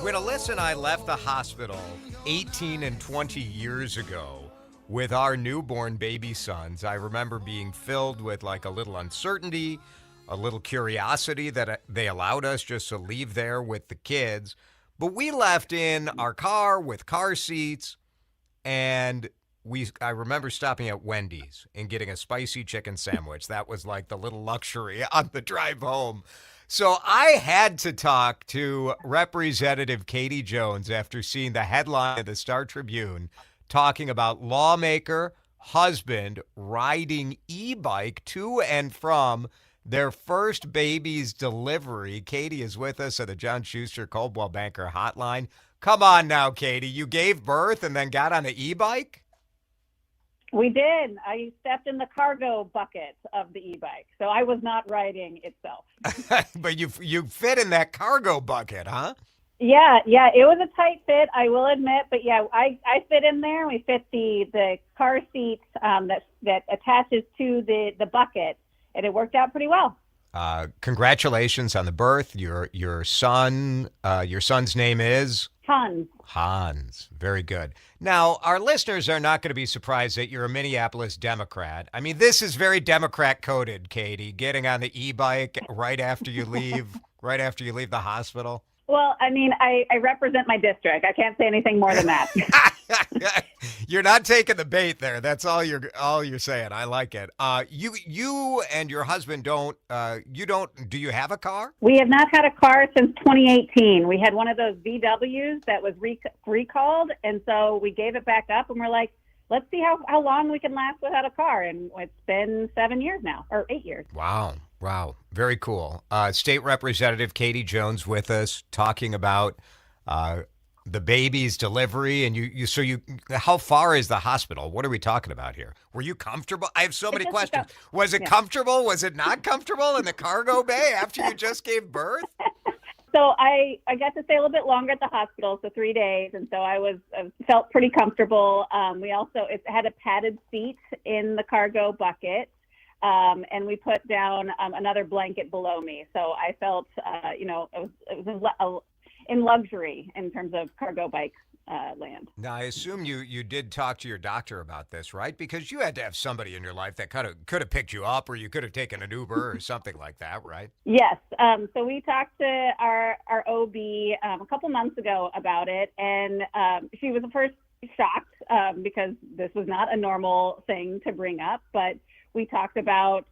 When Alyssa and I left the hospital 18 and 20 years ago with our newborn baby sons, I remember being filled with like a little uncertainty, a little curiosity that they allowed us just to leave there with the kids. But we left in our car with car seats, and I remember stopping at Wendy's and getting a spicy chicken sandwich. That was like the little luxury on the drive home. So I had to talk to Representative Katie Jones after seeing the headline of the Star Tribune talking about lawmaker husband riding e-bike to and from their first baby's delivery. Katie is with us at the John Schuster Coldwell Banker Hotline. Come on now, Katie. You gave birth and then got on an e-bike? We did. I stepped in the cargo bucket of the e-bike, so I was not riding itself. But you fit in that cargo bucket, huh? Yeah, it was a tight fit, I will admit, but yeah, I fit in there. We fit the car seat that attaches to the bucket, and it worked out pretty well. Congratulations on the birth. Your son's name is? Hans. Very good. Now, our listeners are not going to be surprised that you're a Minneapolis Democrat. I mean, this is very Democrat coded, Katie, getting on the e-bike right after you leave the hospital. Well, I mean, I represent my district. I can't say anything more than that. You're not taking the bait there. That's all you're saying. I like it. You and your husband do you have a car? We have not had a car since 2018. We had one of those VWs that was recalled, and so we gave it back up, and we're like, let's see how long we can last without a car. And it's been 7 years now, or 8 years. Wow. Very cool. State Representative Katie Jones with us talking about the baby's delivery. And how far is the hospital? What are we talking about here? Were you comfortable? I have so many questions. Was it comfortable? Was it not comfortable in the cargo bay after you just gave birth? So I got to stay a little bit longer at the hospital, so 3 days, and so I felt pretty comfortable. It had a padded seat in the cargo bucket, and we put down another blanket below me. So I felt, it was in luxury in terms of cargo bike land. Now, I assume you did talk to your doctor about this, right? Because you had to have somebody in your life that could have picked you up, or you could have taken an Uber or something like that, right? Yes. So we talked to our OB a couple months ago about it, and she was at first shocked because this was not a normal thing to bring up, but we talked about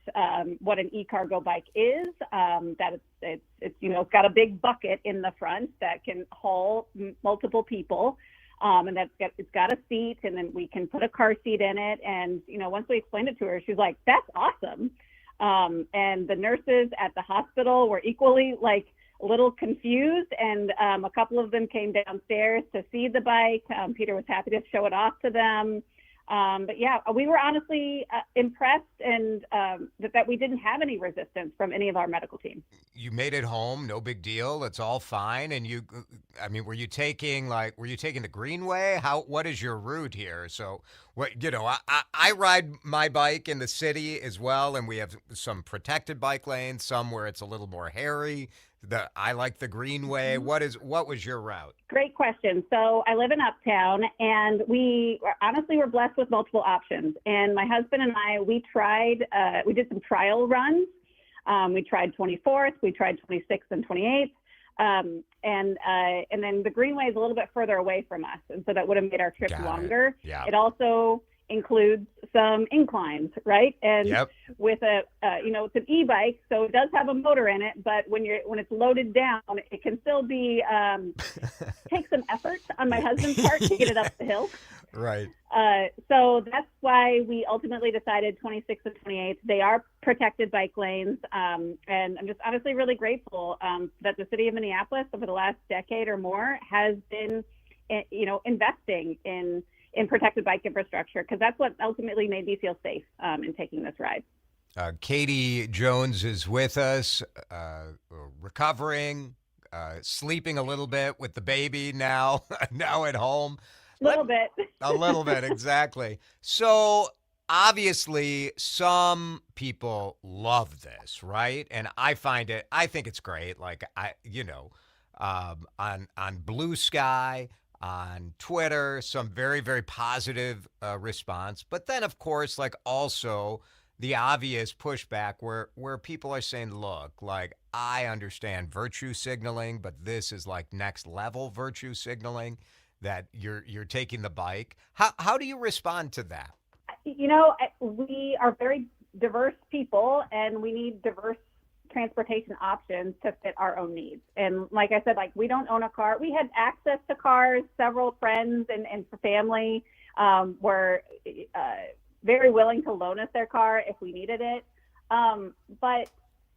what an e-cargo bike is, that it's got a big bucket in the front that can haul multiple people, and it's got a seat, and then we can put a car seat in it. And, once we explained it to her, she was like, that's awesome. And the nurses at the hospital were equally a little confused, and a couple of them came downstairs to see the bike. Peter was happy to show it off to them. But yeah, we were honestly impressed, and that we didn't have any resistance from any of our medical team. You made it home, no big deal. It's all fine. And were you taking the Greenway? What is your route here? So I ride my bike in the city as well, and we have some protected bike lanes, some where it's a little more hairy. I like the Greenway. Mm-hmm. What was your route? Great question. So I live in Uptown, and we were blessed with multiple options. And my husband and I, we did some trial runs. We tried 24th, we tried 26th and 28th. And then the Greenway is a little bit further away from us, and so that would have made our trip longer. Yeah. It also includes some inclines, right? And with it's an e-bike, so it does have a motor in it, but when it's loaded down, it can still be take some effort on my husband's part to get it up the hill. Right. So that's why we ultimately decided 26th and 28th. They are protected bike lanes, and I'm just honestly really grateful that the city of Minneapolis over the last decade or more has been, investing in protected bike infrastructure, because that's what ultimately made me feel safe in taking this ride. Katie Jones is with us, recovering, sleeping a little bit with the baby now at home. A little bit. A little bit, exactly. So obviously some people love this, right? And I think it's great. on Blue Sky, on Twitter, some very, very positive response. But then, of course, like also the obvious pushback where people are saying, look, like I understand virtue signaling, but this is like next level virtue signaling that you're taking the bike. How do you respond to that? We are very diverse people, and we need diverse transportation options to fit our own needs. And like I said, like we don't own a car. We had access to cars. Several friends and family were very willing to loan us their car if we needed it. But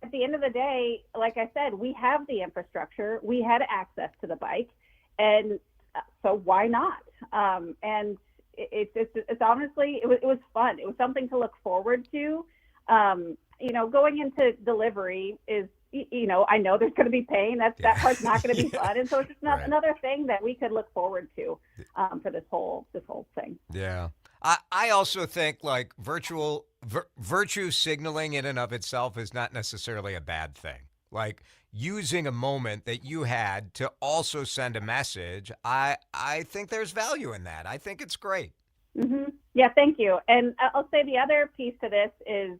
at the end of the day, like I said, we have the infrastructure. We had access to the bike, and so why not? And it's honestly, it was fun. It was something to look forward to. Going into delivery is, I know there's going to be pain. That part's not going to be fun. And so it's just another thing that we could look forward to for this whole thing. Yeah. I also think like virtue signaling in and of itself is not necessarily a bad thing. Like using a moment that you had to also send a message, I think there's value in that. I think it's great. Mm-hmm. Yeah, thank you. And I'll say the other piece to this is,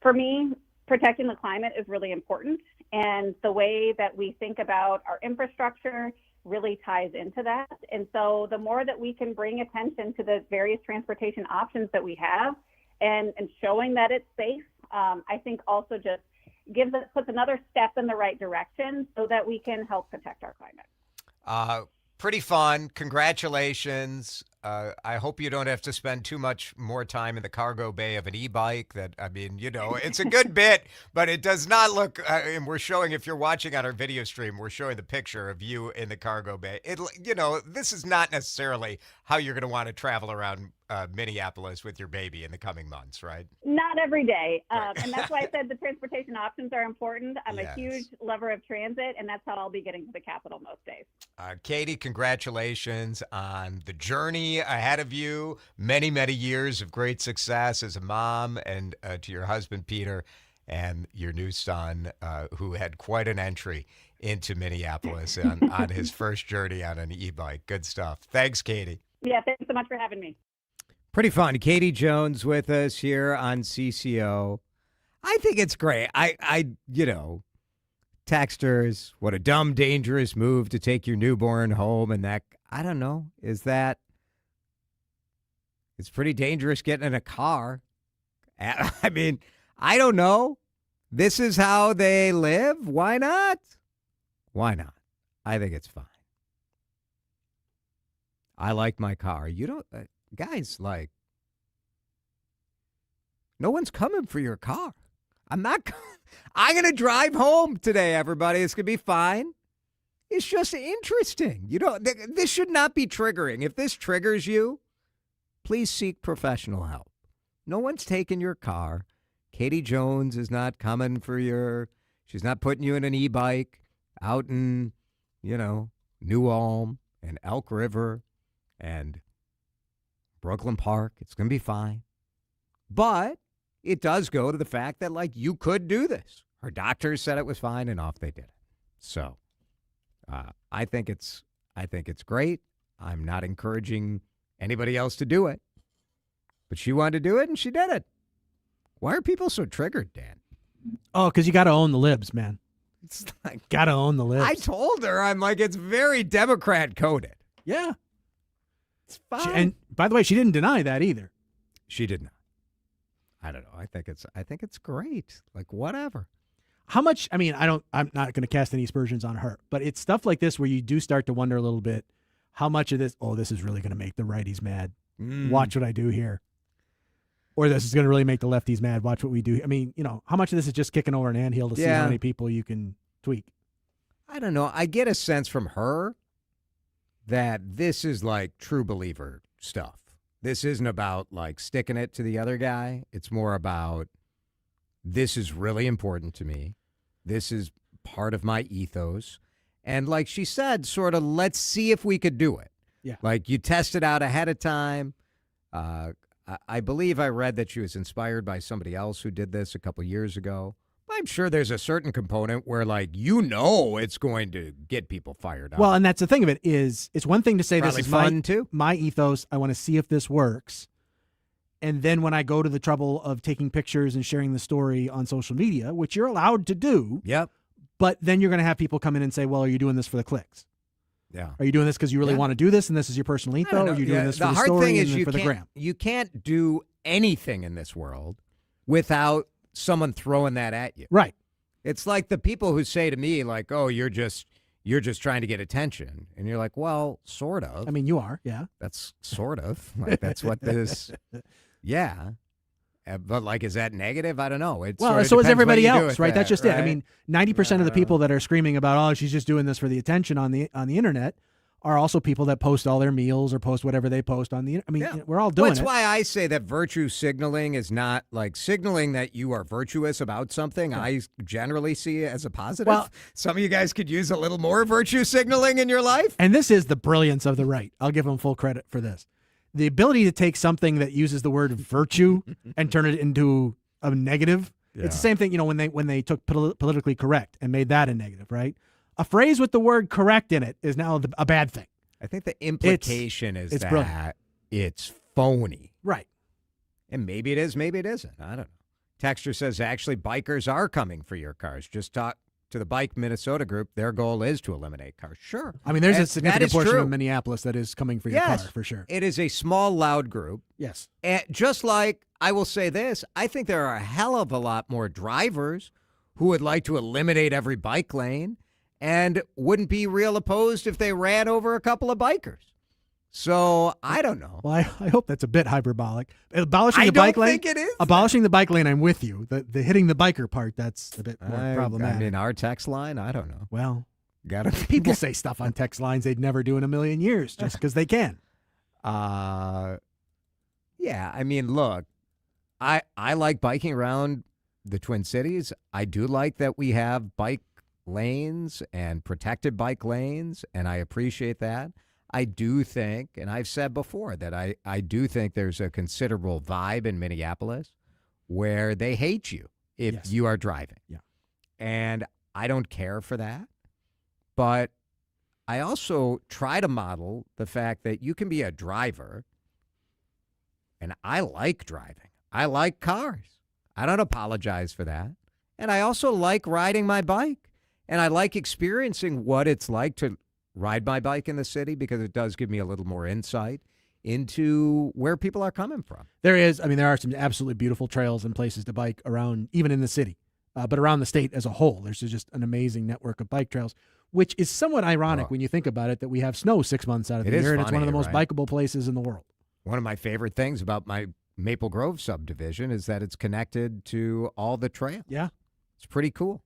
for me, protecting the climate is really important. And the way that we think about our infrastructure really ties into that. And so the more that we can bring attention to the various transportation options that we have and showing that it's safe, I think also just puts another step in the right direction so that we can help protect our climate. Pretty fun. Congratulations. I hope you don't have to spend too much more time in the cargo bay of an e-bike. It's a good bit, but it does not look, and we're showing, if you're watching on our video stream, we're showing the picture of you in the cargo bay. This is not necessarily how you're going to want to travel around Minneapolis with your baby in the coming months, right? Not every day. And that's why I said the transportation options are important. I'm a huge lover of transit, and that's how I'll be getting to the Capitol most days. Katie, congratulations on the journey ahead of you. Many, many years of great success as a mom, and to your husband, Peter, and your new son, who had quite an entry into Minneapolis on his first journey on an e-bike. Good stuff. Thanks, Katie. Yeah, thanks so much for having me. Pretty fun. Katie Jones with us here on CCO. I think it's great. Texters, what a dumb, dangerous move to take your newborn home. And that, I don't know, it's pretty dangerous getting in a car. I mean, I don't know. This is how they live. Why not? Why not? I think it's fine. I like my car. You don't... guys, like, no one's coming for your car. I'm going to drive home today, everybody. It's going to be fine. It's just interesting. This should not be triggering. If this triggers you, please seek professional help. No one's taking your car. Katie Jones is not coming for she's not putting you in an e-bike out in, New Ulm and Elk River and Brooklyn Park. It's going to be fine. But it does go to the fact that, like, you could do this. Her doctors said it was fine, and off they did it. So I think it's great. I'm not encouraging anybody else to do it. But she wanted to do it, and she did it. Why are people so triggered, Dan? Oh, because you got to own the libs, man. It's like, got to own the libs. I told her, I'm like, it's very Democrat coded. Yeah. It's fine. And by the way, she didn't deny that either. She did not. I don't know. I think it's great. Like, whatever. How much, I'm not going to cast any aspersions on her, but it's stuff like this where you do start to wonder a little bit how much of this, this is really going to make the righties mad. Watch what I do here. Or this is going to really make the lefties mad. Watch what we do. How much of this is just kicking over an anthill to see how many people you can tweak? I don't know. I get a sense from her that this is like true believer stuff. This isn't about like sticking it to the other guy. It's more about, this is really important to me. This is part of my ethos. And like she said, sort of, let's see if we could do it. Yeah. Like you test it out ahead of time. I believe I read that she was inspired by somebody else who did this a couple years ago. I'm sure there's a certain component where, like, it's going to get people fired up. Well, and that's the thing of it is, it's one thing to say Probably this is fun, too. my ethos. I want to see if this works. And then when I go to the trouble of taking pictures and sharing the story on social media, which you're allowed to do, Yep. but then you're going to have people come in and say, well, are you doing this for the clicks? Yeah. Are you doing this because you really want to do this and this is your personal ethos? Or are you doing this for the hard story thing is and for the gram? You can't do anything in this world without someone throwing that at you. Right. It's like the people who say to me, like, oh, you're just trying to get attention. And you're like, well, sort of. I mean, you are. Yeah. That's sort of. Like, that's what this, yeah. But, like, is that negative? I don't know. It's well, sort of so is depends what everybody you do else, with right? that, That's just it. I right? mean, 90% of the people that are screaming about, oh, she's just doing this for the attention on the internet are also people that post all their meals or post whatever they post on the. I mean, we're all doing That's it. why I say that virtue signaling is not like signaling that you are virtuous about something. Yeah. I generally see it as a positive. Well, some of you guys could use a little more virtue signaling in your life. And this is the brilliance of the right. I'll give them full credit for this. The ability to take something that uses the word virtue and turn it into a negative. Yeah. It's the same thing, when they took politically correct and made that a negative, right? A phrase with the word correct in it is now a bad thing. I think the implication is that brilliant. It's phony. Right. And maybe it is, maybe it isn't. I don't know. Texter says, actually, bikers are coming for your cars. Just talk to the Bike Minnesota group. Their goal is to eliminate cars. Sure. I mean, there's a significant portion true. of Minneapolis that is coming for your car, for sure. It is a small, loud group. Yes. And just like, I will say this, I think there are a hell of a lot more drivers who would like to eliminate every bike lane and wouldn't be real opposed if they ran over a couple of bikers. So, I don't know. Well, I hope that's a bit hyperbolic. Abolishing the bike lane? I don't think it is. Abolishing the bike lane, I'm with you. The hitting the biker part, that's a bit more problematic. I mean, our text line, I don't know. Well, people say stuff on text lines they'd never do in a million years just because they can. Yeah, I mean, look, I like biking around the Twin Cities. I do like that we have bike lanes and protected bike lanes, and I appreciate that. I do think, and I've said before, that I do think there's a considerable vibe in Minneapolis where they hate you if you are driving. Yeah. And I don't care for that. But I also try to model the fact that you can be a driver, and I like driving. I like cars. I don't apologize for that. And I also like riding my bike. And I like experiencing what it's like to ride my bike in the city because it does give me a little more insight into where people are coming from. There are some absolutely beautiful trails and places to bike around, even in the city, but around the state as a whole. There's just an amazing network of bike trails, which is somewhat ironic when you think about it, that we have snow 6 months out of the year, and it's one of the most bikeable places in the world. One of my favorite things about my Maple Grove subdivision is that it's connected to all the trails. Yeah. It's pretty cool.